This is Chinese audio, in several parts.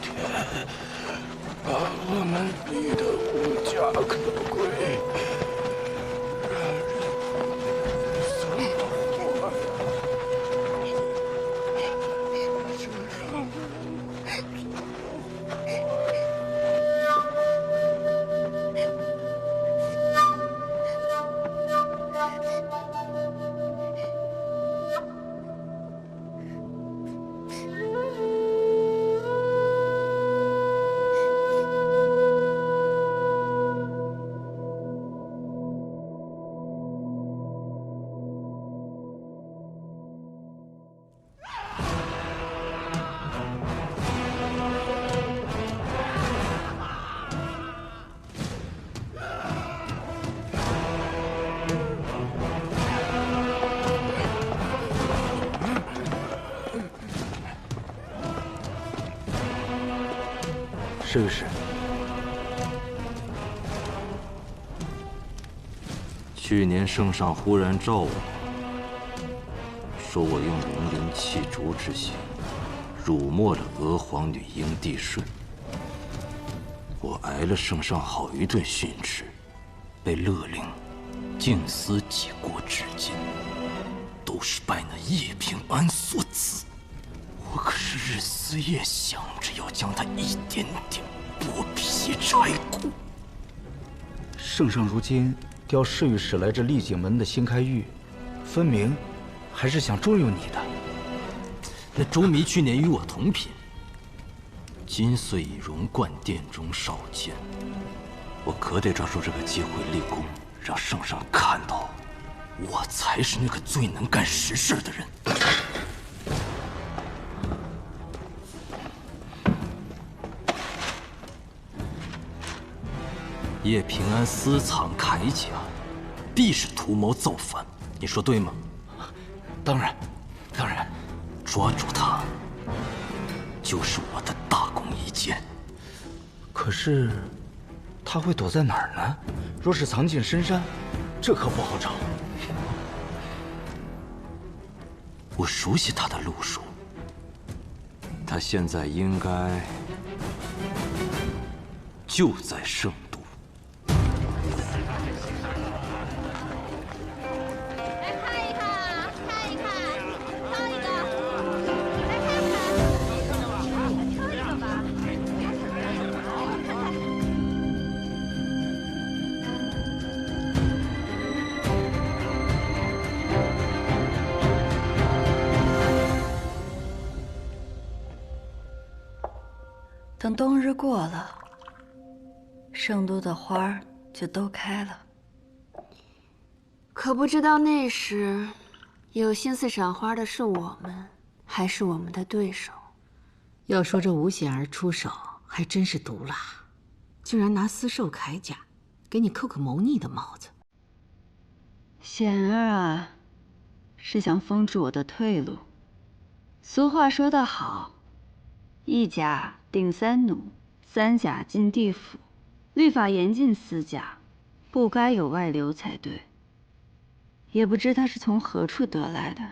天，把我们逼得无家可归，让人送了火，就让是不是？去年圣上忽然召我，说我用龙鳞弃烛之刑，辱没了娥皇女英帝顺。我挨了圣上好一顿训斥，被勒令静思己过至今，都是拜那叶平安所赐。我可是日思夜想着要将他一点点剥皮拆骨。圣上如今调侍御史来这丽景门的新开狱，分明还是想重用你的。那周弥去年与我同品，今岁已荣冠殿中少监，我可得抓住这个机会立功，让圣上看到，我才是那个最能干实事的人。叶平安私藏铠甲，必是图谋造反，你说对吗？当然，当然，抓住他，就是我的大功一件。可是，他会躲在哪儿呢？若是藏进深山，这可不好找。我熟悉他的路数，他现在应该就在圣都。等冬日过了，圣都的花儿就都开了。可不知道那时，有心思赏花的是我们，还是我们的对手？要说这吴显儿出手还真是毒辣，竟然拿私授铠甲，给你扣个谋逆的帽子。显儿啊，是想封住我的退路。俗话说得好，一甲定三弩，三甲进地府。律法严禁私甲，不该有外流才对。也不知他是从何处得来的。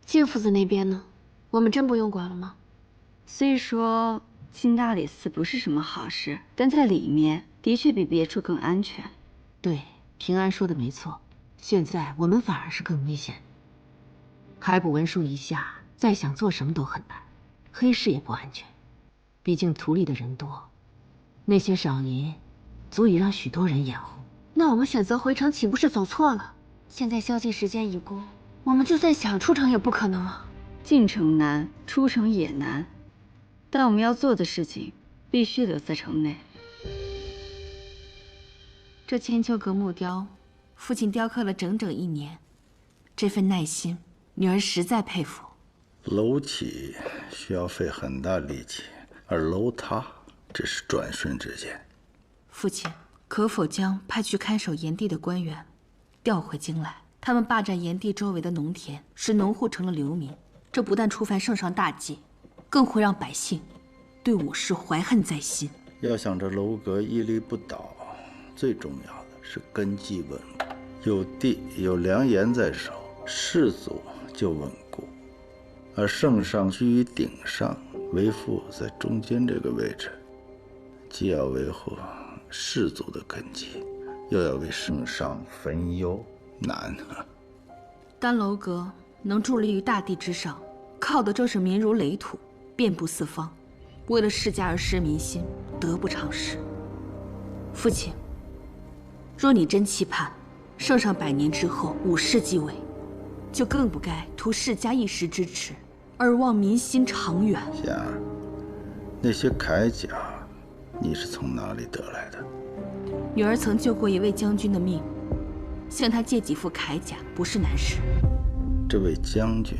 金夫子那边呢？我们真不用管了吗？虽说进大理寺不是什么好事，但在里面的确比别处更安全。对，平安说的没错，现在我们反而是更危险。海捕文书一下，再想做什么都很难。黑市也不安全，毕竟图利的人多，那些赏银足以让许多人眼红。那我们选择回城，岂不是走错了？现在宵禁时间已过，我们就算想出城也不可能啊。进城难，出城也难，但我们要做的事情必须留在城内。这千秋阁木雕，父亲雕刻了整整1年，这份耐心，女儿实在佩服。楼起需要费很大力气，而楼塌只是转瞬之间。父亲，可否将派去看守炎帝的官员调回京来？他们霸占炎帝周围的农田，使农户成了流民。这不但触犯圣上大忌，更会让百姓对武士怀恨在心。要想这楼阁屹立不倒，最重要的是根基稳固，有地有良言在手，士族就稳固。而圣上居于顶上，为父在中间这个位置，既要维护氏族的根基，又要为圣上分忧，难啊！丹楼阁能伫立于大地之上，靠的正是民如垒土，遍布四方。为了世家而失民心，得不偿失。父亲，若你真期盼圣上100年之后武士继位，就更不该图世家一时之耻，而忘民心长远。贤儿，那些铠甲，你是从哪里得来的？女儿曾救过一位将军的命，向他借几副铠甲不是难事。这位将军，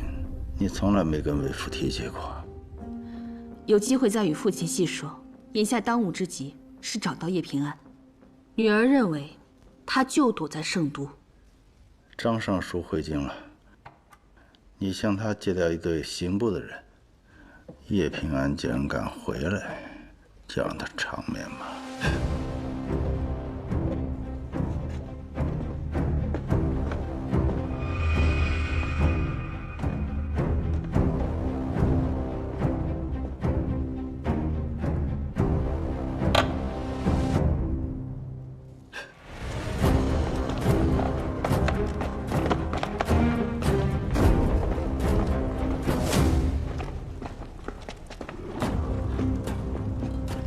你从来没跟为父提起过。有机会再与父亲细说。眼下当务之急是找到叶平安。女儿认为，他就躲在圣都。张尚书回京了，你向他借调一队刑部的人。叶平安既然敢回来，就让他长眠吧。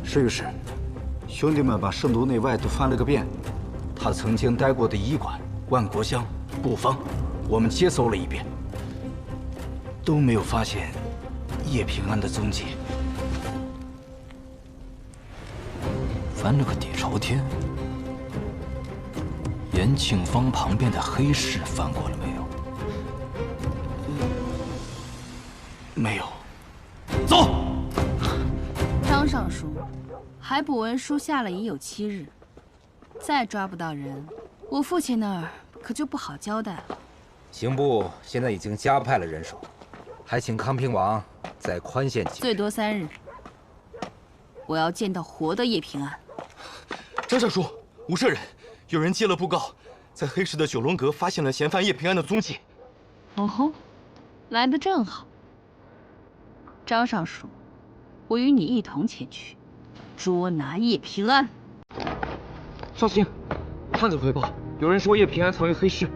石御史，兄弟们把圣都内外都翻了个遍，他曾经待过的驿馆、万国香、布方，我们皆搜了一遍，都没有发现叶平安的踪迹。翻了个底朝天，延庆坊旁边的黑市翻过了没有？没有。走。张尚书，海捕文书下了已有7日，再抓不到人，我父亲那儿可就不好交代了。刑部现在已经加派了人手，还请康平王再宽限几日，最多3日。我要见到活的叶平安。张尚书，无赦人，有人接了布告，在黑市的九龙阁发现了嫌犯叶平安的踪迹。哦吼，来得正好。张尚书，我与你一同前去，捉拿叶平安。少卿，探子回报，有人说叶平安藏于黑市。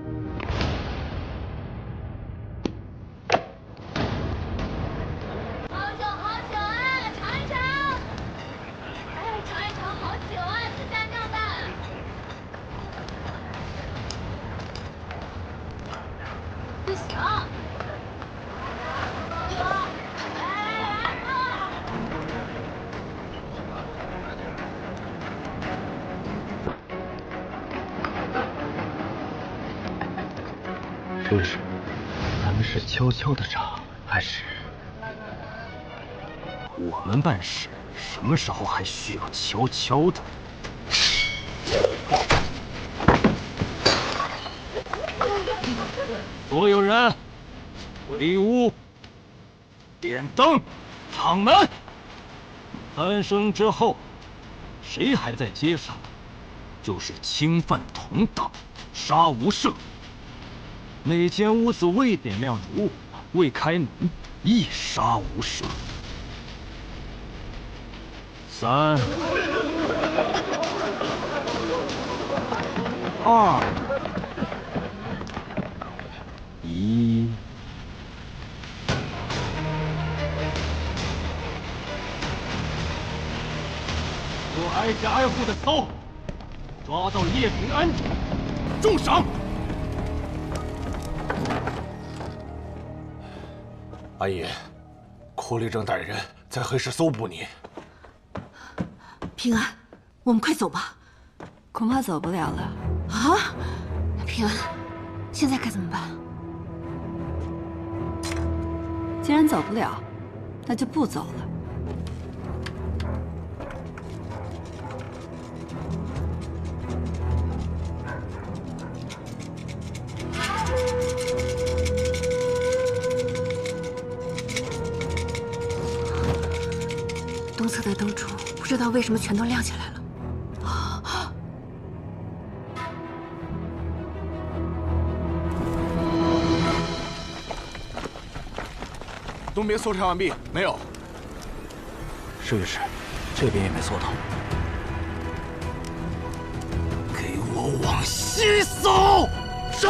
好酒好酒啊，尝一尝！哎，尝一尝好酒啊，自家酿的。不行。石御史，咱们是悄悄的查，还是？我们办事什么时候还需要悄悄的？所有人，回屋，点灯，敞门。3声之后，谁还在街上，就是侵犯同党，杀无赦。哪间屋子未点亮烛，未开门，亦杀无赦。3、2、1。我挨家挨户的搜，抓到叶平安，重赏。阿爷，库里正带人在黑市搜捕你。平安，我们快走吧。恐怕走不了了。啊，平安，现在该怎么办？既然走不了，那就不走了。东侧的灯柱不知道为什么全都亮起来了。东边搜查完毕，没有。是，这边也没搜到。给我往西搜。是。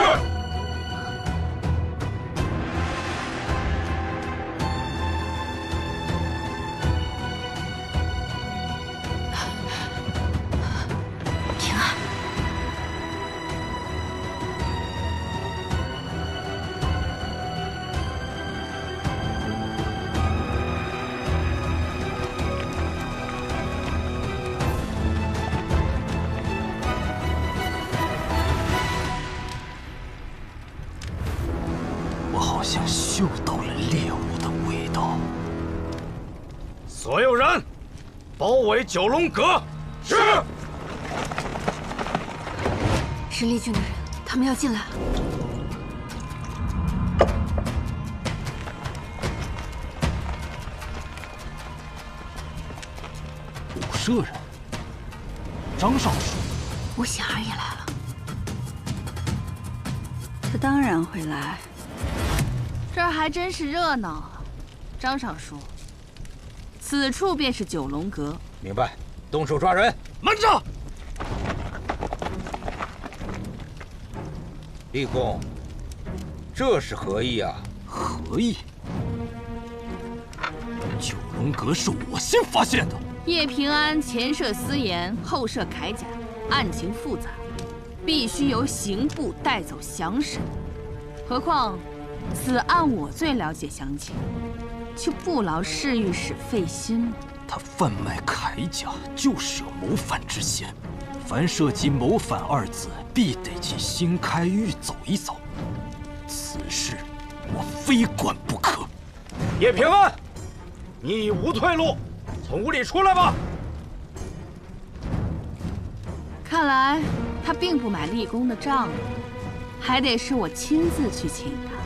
平安，我好像嗅到了猎物的味道。所有人，包围九龙阁。是。是丽君的人，他们要进来了。武舍人，张尚书，我显儿也来了。他当然会来。这儿还真是热闹啊，张尚书。此处便是九龙阁。明白，动手抓人。慢着！立功，这是何意啊？何意？九龙阁是我先发现的。叶平安前涉私盐，后涉铠甲，案情复杂，必须由刑部带走详审。何况此案我最了解详情，就不劳侍御史费心了。他贩卖铠甲，就涉谋反之嫌。凡涉及谋反二字，必得去新开狱走一走。此事我非管不可。叶平安，你已无退路，从屋里出来吧。看来他并不买立功的账，还得是我亲自去请他。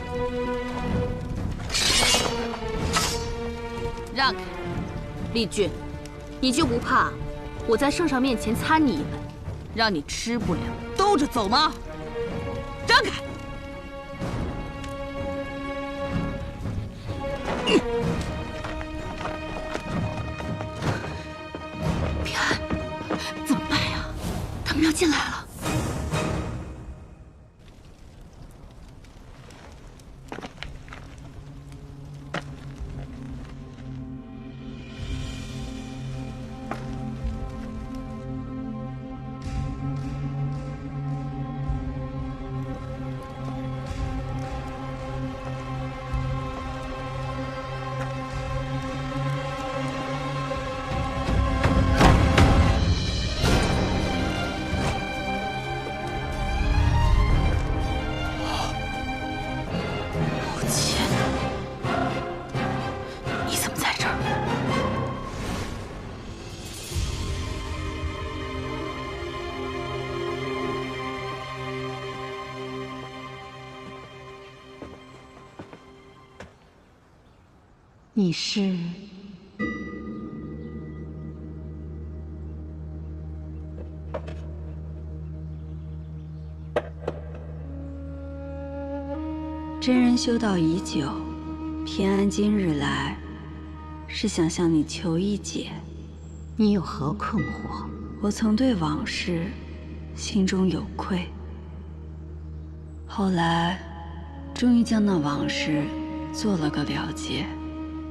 让开，丽君，你就不怕我在圣上面前参你一本，让你吃不了兜着走吗？让开！平安，怎么办呀？他们要进来了。你是？真人修道已久，平安今日来，是想向你求一解。你有何困惑？我曾对往事心中有愧，后来终于将那往事做了个了结。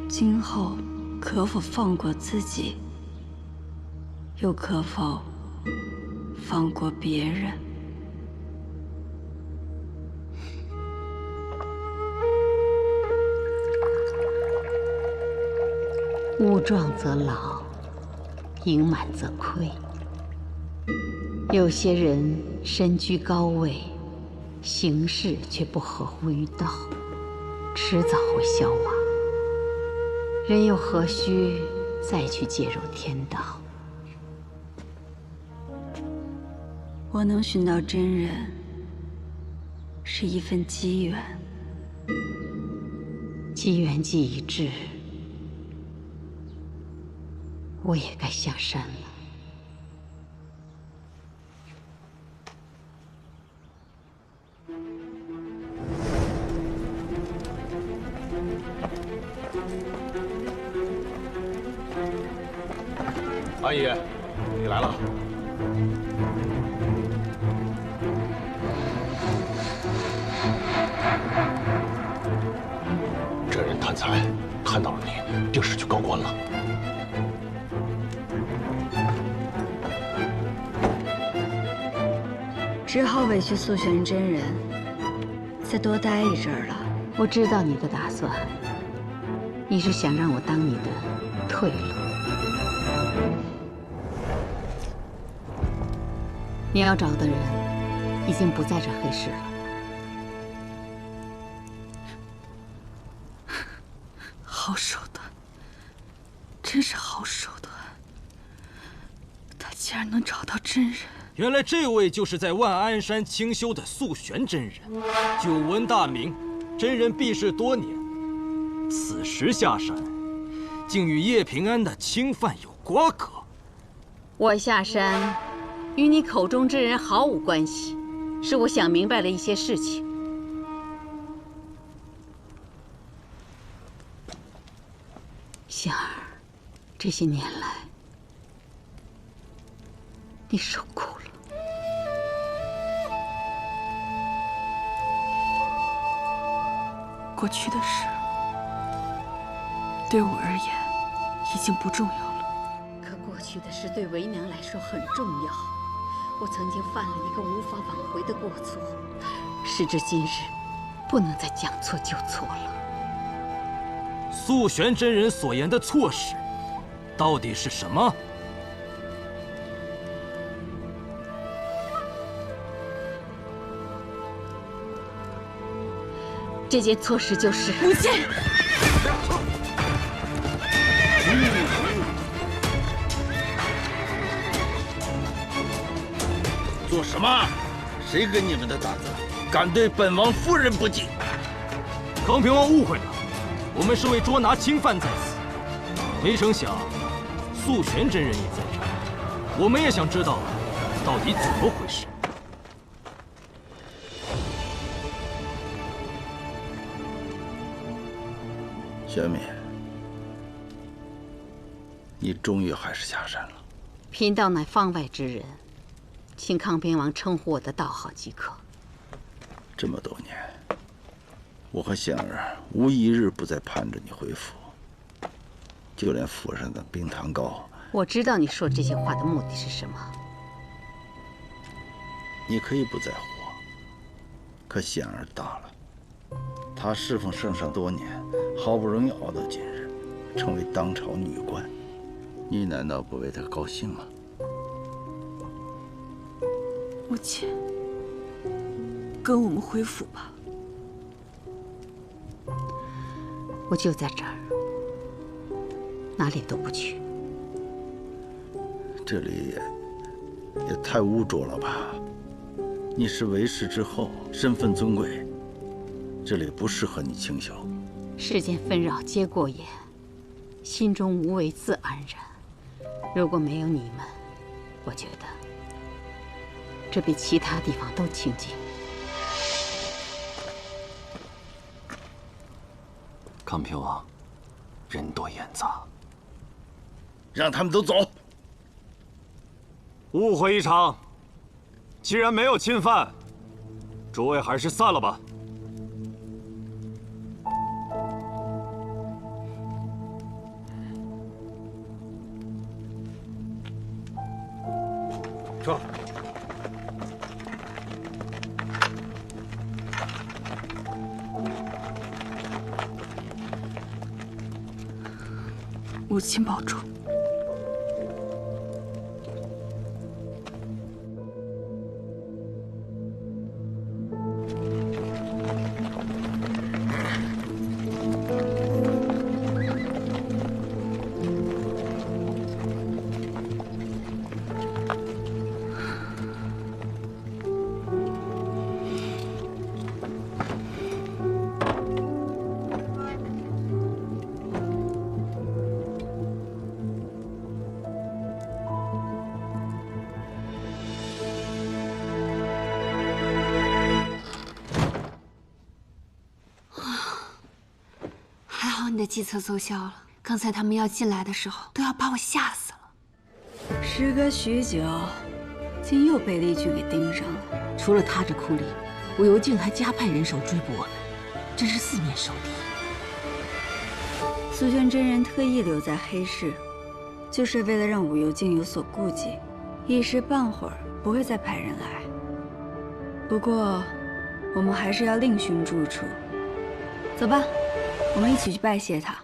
今后可否放过自己，又可否放过别人？物壮则老，盈满则亏。有些人身居高位，行事却不合乎于道，迟早会消亡。人又何须再去介入天道？我能寻到真人，是一份机缘。机缘既已至，我也该下山了。安爷，你来了。这人贪财，看到了你，定是去高官了。只好委屈素玄真人，再多待一阵儿了。我知道你的打算，你是想让我当你的退路。你要找的人已经不在这黑市了。好手段，真是好手段！他竟然能找到真人。原来这位就是在万安山清修的素玄真人，久闻大名，真人避世多年，此时下山，竟与叶平安的清饭有瓜葛。我下山，与你口中之人毫无关系，是我想明白了一些事情。香儿，这些年来，你受苦了。过去的事，对我而言已经不重要了。可过去的事对为娘来说很重要。我曾经犯了一个无法挽回的过错，时至今日，不能再将错就错了。素玄真人所言的错事，到底是什么？这件错事就是母亲。做什么？谁给你们的胆子，敢对本王夫人不敬？康平王误会了，我们是为捉拿清犯在此，没成想素玄真人也在这儿，我们也想知道到底怎么回事。玄敏，你终于还是下山了。贫道乃方外之人，请康平王称呼我的道号即可。这么多年，我和显儿无一日不再盼着你回府，就连府上的冰糖糕，我知道你说这些话的目的是什么。你可以不在乎我，可显儿大了，她侍奉圣上多年，好不容易熬到今日，成为当朝女官，你难道不为她高兴吗？母亲，跟我们回府吧。我就在这儿，哪里都不去。这里也太污浊了吧！你是为师之后，身份尊贵，这里不适合你清修。世间纷扰皆过眼，心中无为自安然。如果没有你们，我觉得这比其他地方都清静。康平王，人多眼杂，让他们都走。误会一场。既然没有侵犯，诸位还是散了吧。撤。母亲保重。还好你的计策奏效了，刚才他们要进来的时候，都要把我吓死了。时隔许久，竟又被厉军给盯上了。除了他这酷吏，武由敬还加派人手追捕我们，真是四面受敌。苏轩真人特意留在黑市，就是为了让武由敬有所顾忌，一时半会儿不会再派人来。不过，我们还是要另寻住处。走吧，我们一起去拜谢他。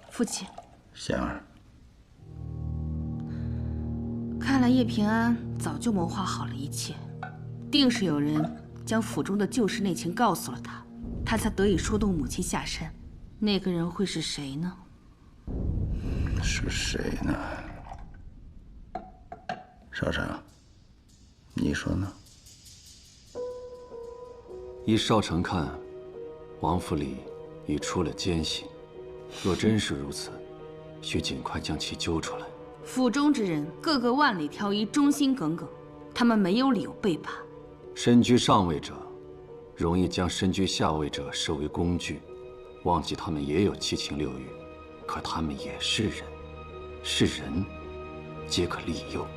父亲，贤儿，看来叶平安早就谋划好了一切，定是有人将府中的旧事内情告诉了他，他才得以说动母亲下山。那个人会是谁呢？是谁呢？少成，你说呢？依少成看，王府里已出了奸细。若真是如此，需尽快将其揪出来。府中之人个个万里挑一，忠心耿耿，他们没有理由背叛。身居上位者，容易将身居下位者视为工具，忘记他们也有七情六欲，可他们也是人，是人，皆可利诱。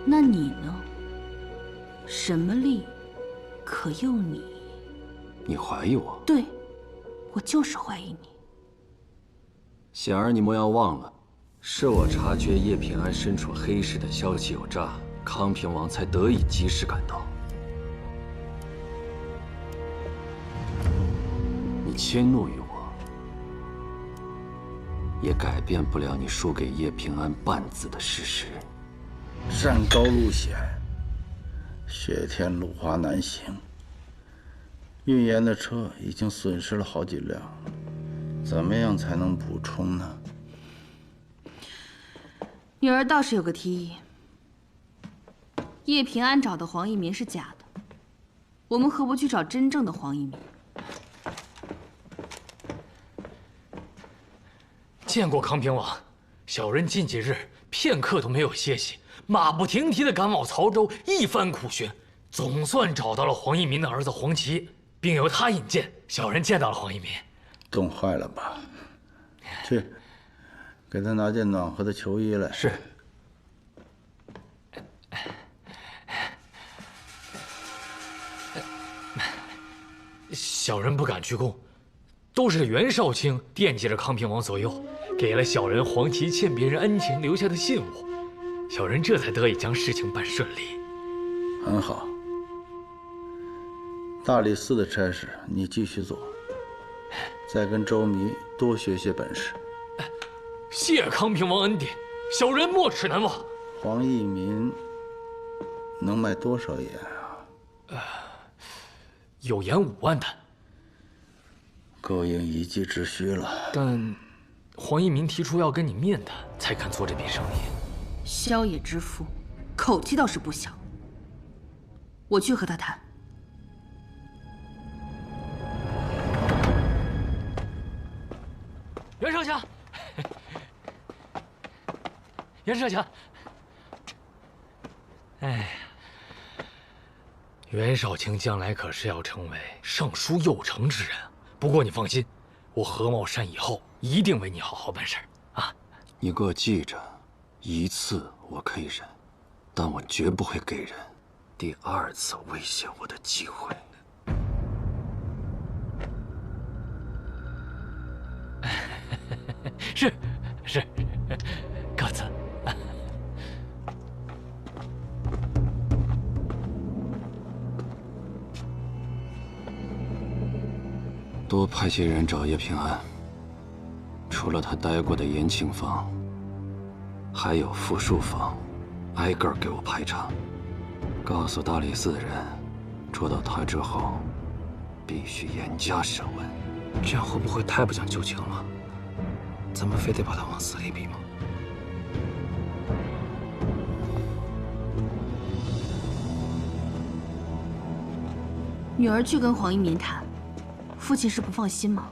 那你呢？什么力可诱你？你怀疑我？对。我就是怀疑你，显儿，你莫要忘了，是我察觉叶平安身处黑市的消息有诈，康平王才得以及时赶到。你迁怒于我，也改变不了你输给叶平安半子的事实。山高路险，雪天路滑难行。运盐的车已经损失了好几辆，怎么样才能补充呢？女儿倒是有个提议。叶平安找的黄一民是假的，我们何不去找真正的黄一民？见过康平王，小人近几日片刻都没有歇息，马不停蹄地赶往曹州，一番苦寻，总算找到了黄一民的儿子黄琦。并由他引荐，小人见到了黄一民。冻坏了吧？去，给他拿件暖和的球衣来。是。小人不敢鞠躬，都是袁绍卿惦记着康平王左右，给了小人黄琦欠别人恩情留下的信物，小人这才得以将事情办顺利。很好。大理寺的差事你继续做，再跟周弥多学些本事。谢康平王恩典，小人没齿难忘。黄一民能卖多少盐啊？有盐5万担，够应一计之需了。但黄一民提出要跟你面谈，才肯做这笔生意。萧野之夫，口气倒是不小。我去和他谈。袁少侠，袁少侠，哎呀，袁绍卿将来可是要成为尚书右丞之人。不过你放心，我何茂山以后一定为你好好办事啊！你给我记着，一次我可以忍，但我绝不会给人第2次威胁我的机会。是，告辞。多派些人找叶平安，除了他待过的延庆坊，还有富庶坊，挨个给我排查。告诉大理寺的人，捉到他之后，必须严加审问。这样会不会太不讲旧情了？咱们非得把他往死里逼吗？女儿去跟黄一民谈，父亲是不放心吗？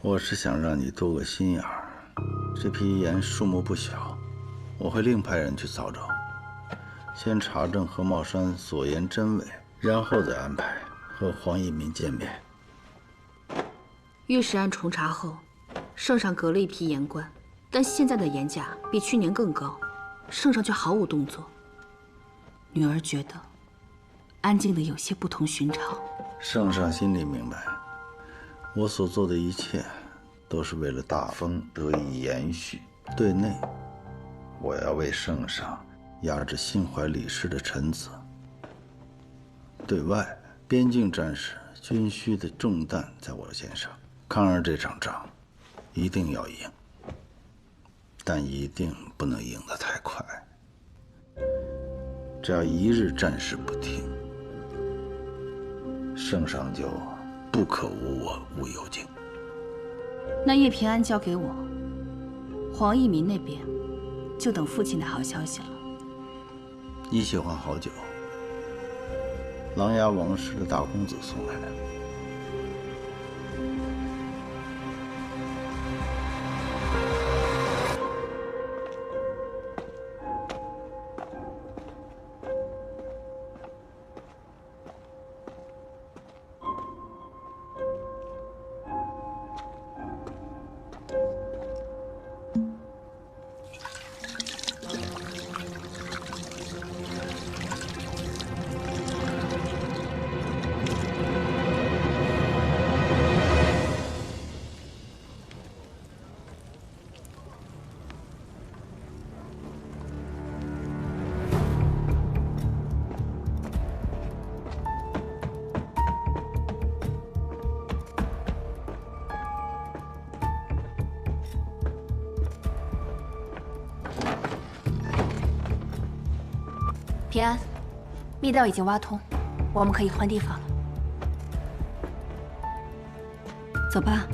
我是想让你多个心眼儿。这批盐数目不小，我会另派人去曹州，先查证何茂山所言真伪，然后再安排和黄一民见面。御史案重查后，圣上革了一批言官，但现在的言价比去年更高，圣上却毫无动作。女儿觉得安静的有些不同寻常。圣上心里明白，我所做的一切都是为了大封得以延续。对内，我要为圣上压制心怀李氏的臣子；对外，边境战事军需的重担在我肩上，抗日这场仗一定要赢，但一定不能赢得太快。只要一日战事不停，圣上就不可无我无有境。那叶平安交给我，黄一民那边就等父亲的好消息了。你喜欢好酒，琅琊王氏的大公子送来的。平安，密道已经挖通，我们可以换地方了。走吧。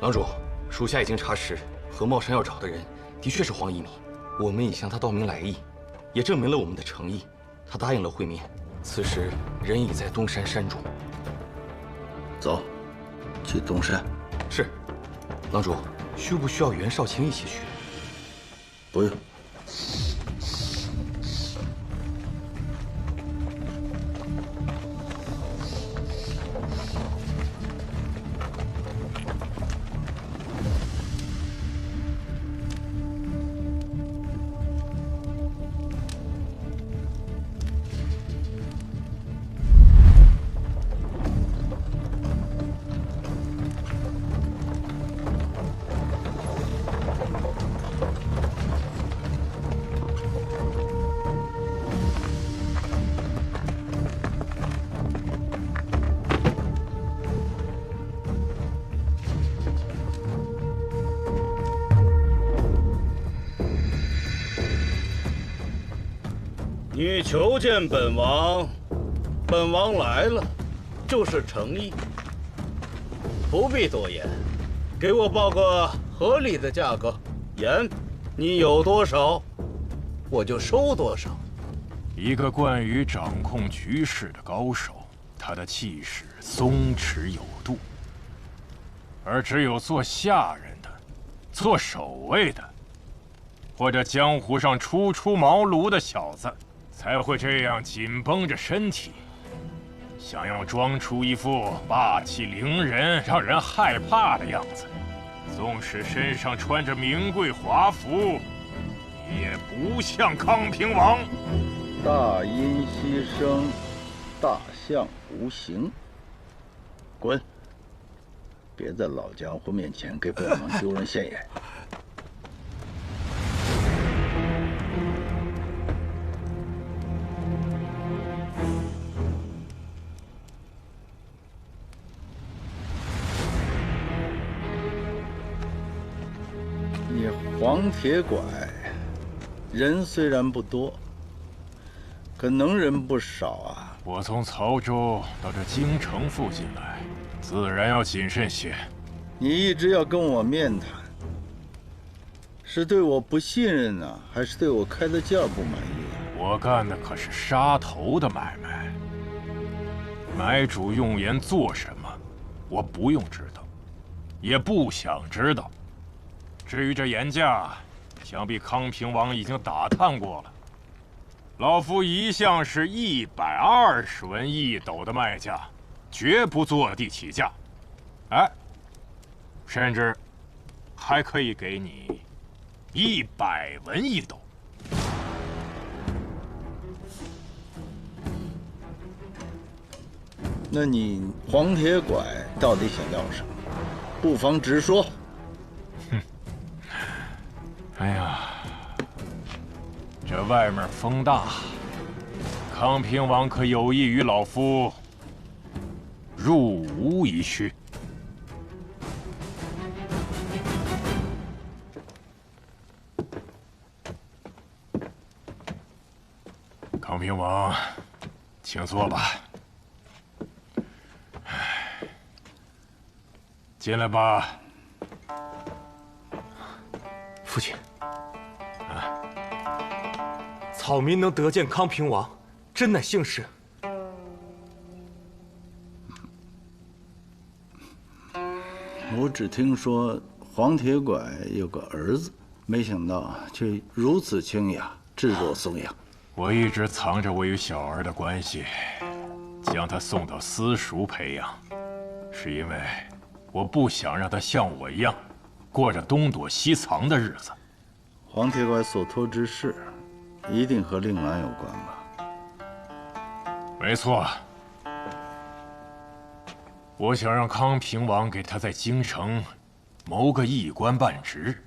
郎主，属下已经查实，何茂山要找的人的确是黄一民。我们已向他道明来意，也证明了我们的诚意，他答应了会面。此时人已在东山山中。走，去东山。是，郎主，需不需要袁绍卿一起去？不用。你求见本王，本王来了，就是诚意，不必多言，给我报个合理的价格。盐，你有多少，我就收多少。一个惯于掌控局势的高手，他的气势松弛有度，而只有做下人的、做守卫的，或者江湖上初出茅庐的小子，才会这样紧绷着身体，想要装出一副霸气凌人、让人害怕的样子。纵使身上穿着名贵华服，也不像康平王。大音希声，大象无形。滚！别在老江湖面前给本王丢人现眼。你黄铁拐，人虽然不多，可能人不少啊。我从曹州到这京城附近来，自然要谨慎些。你一直要跟我面谈，是对我不信任呢，还是对我开的价不满意啊？我干的可是杀头的买卖。买主用言做什么，我不用知道，也不想知道。至于这言价，想必康平王已经打探过了。老夫一向是120文1斗的卖价，绝不坐地起价。哎，甚至还可以给你100文1斗。那你黄铁拐到底想要什么？不妨直说。哎呀，这外面风大，康平王可有意与老夫入吴一叙？康平王，请坐吧。进来吧。父亲，草民能得见康平王，真乃幸事。我只听说黄铁拐有个儿子，没想到却如此清雅，质若松阳。我一直藏着我与小儿的关系，将他送到私塾培养，是因为我不想让他像我一样，过着东躲西藏的日子。黄铁拐所托之事，一定和令郎有关吧？没错。我想让康平王给他在京城谋个一官半职，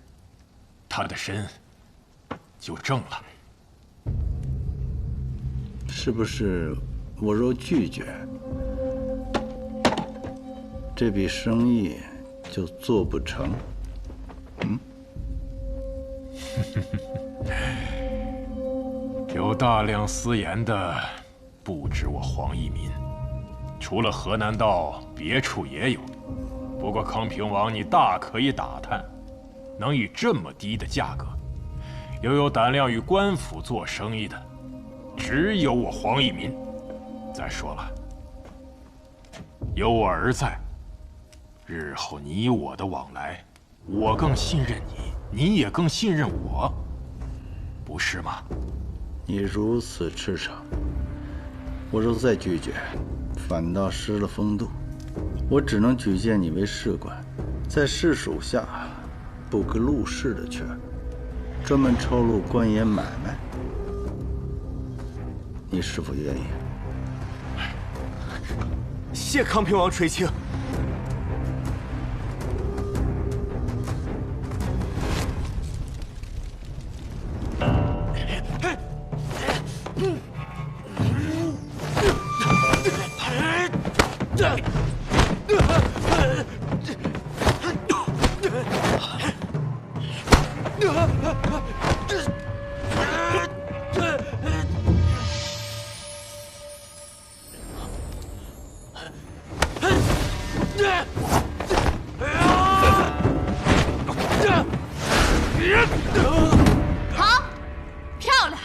他的身就正了。是不是我若拒绝，这笔生意就做不成？有大量私盐的不止我黄一民，除了河南道，别处也有。不过康平王，你大可以打探，能以这么低的价格，又有胆量与官府做生意的，只有我黄一民。再说了，有我儿在，日后你我的往来，我更信任你，你也更信任我，不是吗？你如此赤诚，我若再拒绝，反倒失了风度。我只能举荐你为士官，在士属下布个录事的缺，专门抽录官盐买卖。你是否愿意？谢康平王垂青。好，漂亮！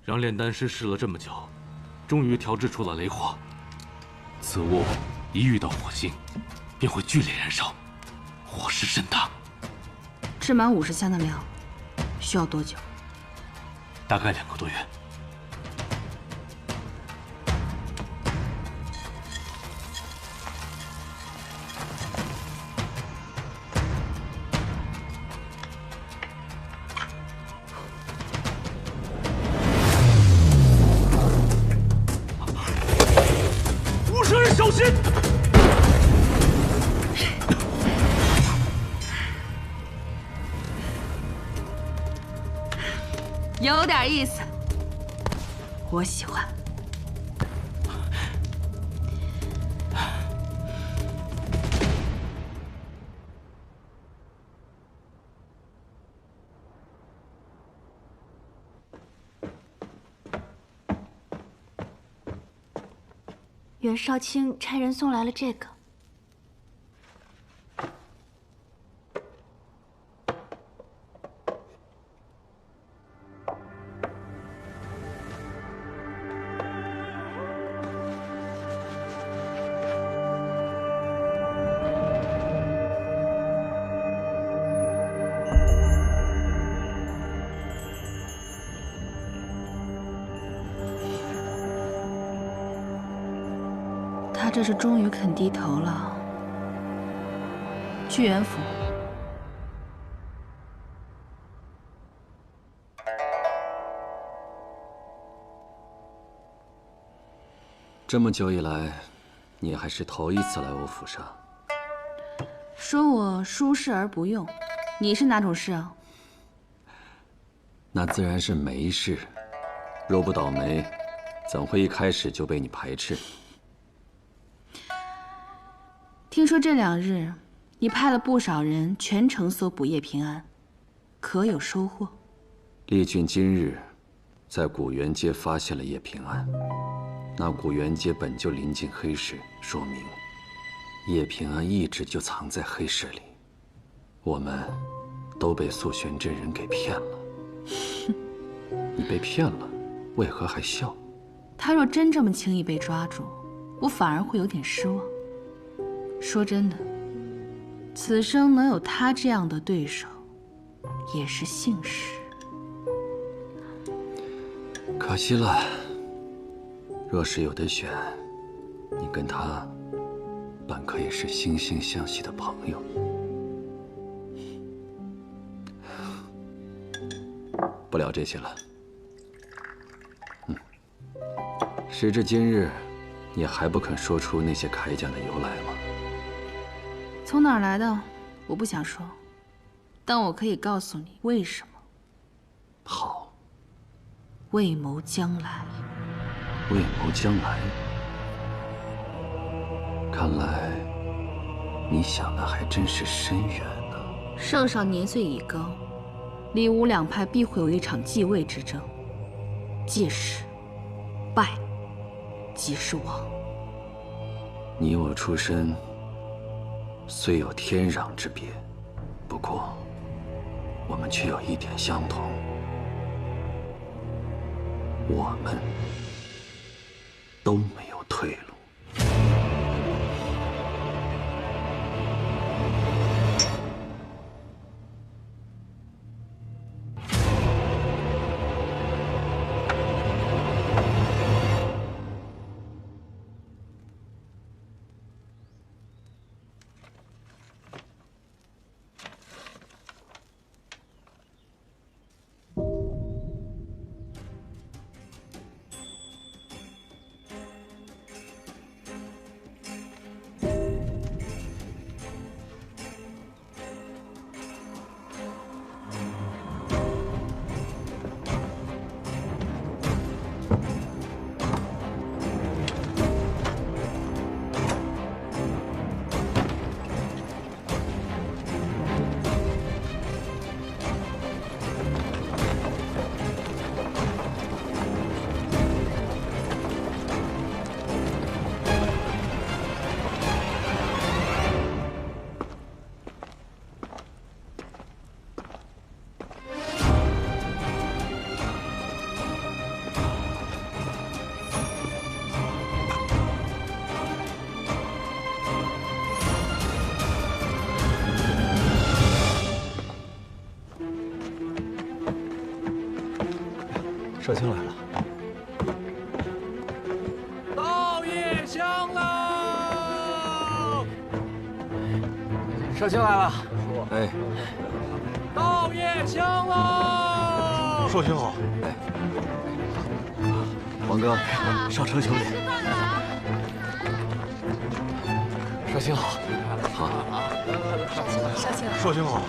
让炼丹师试了这么久，终于调制出了雷火。此物一遇到火星，便会剧烈燃烧，火势甚大。制满50箱的量，需要多久？大概2个多月。无声人小心！有点意思，我喜欢。袁少卿差人送来了这个。他这是终于肯低头了。去元府。这么久以来，你还是头一次来我府上。说我疏事而不用，你是哪种事啊？那自然是没事。若不倒霉，怎会一开始就被你排斥？听说这2日，你派了不少人全城搜捕叶平安，可有收获？厉郡今日在古元街发现了叶平安。那古元街本就临近黑市，说明叶平安一直就藏在黑市里。我们都被素玄真人给骗了。你被骗了，为何还笑？他若真这么轻易被抓住，我反而会有点失望。说真的，此生能有他这样的对手，也是幸事。可惜了。若是有得选，你跟他本可以是惺惺相惜的朋友。不聊这些了。时至今日，你还不肯说出那些铠甲的由来吗？从哪儿来的，我不想说，但我可以告诉你为什么。好。为谋将来。为谋将来，看来你想的还真是深远呢。圣上年岁已高，李吴2派必会有一场继位之争，届时败即是亡。你我出身虽有天壤之别，不过我们却有一点相同，我们都没有退路。少卿来了。到夜香了！少卿来了。哎，到夜香了！少卿好。哎，王哥，少城兄弟。少卿好。好。少卿好。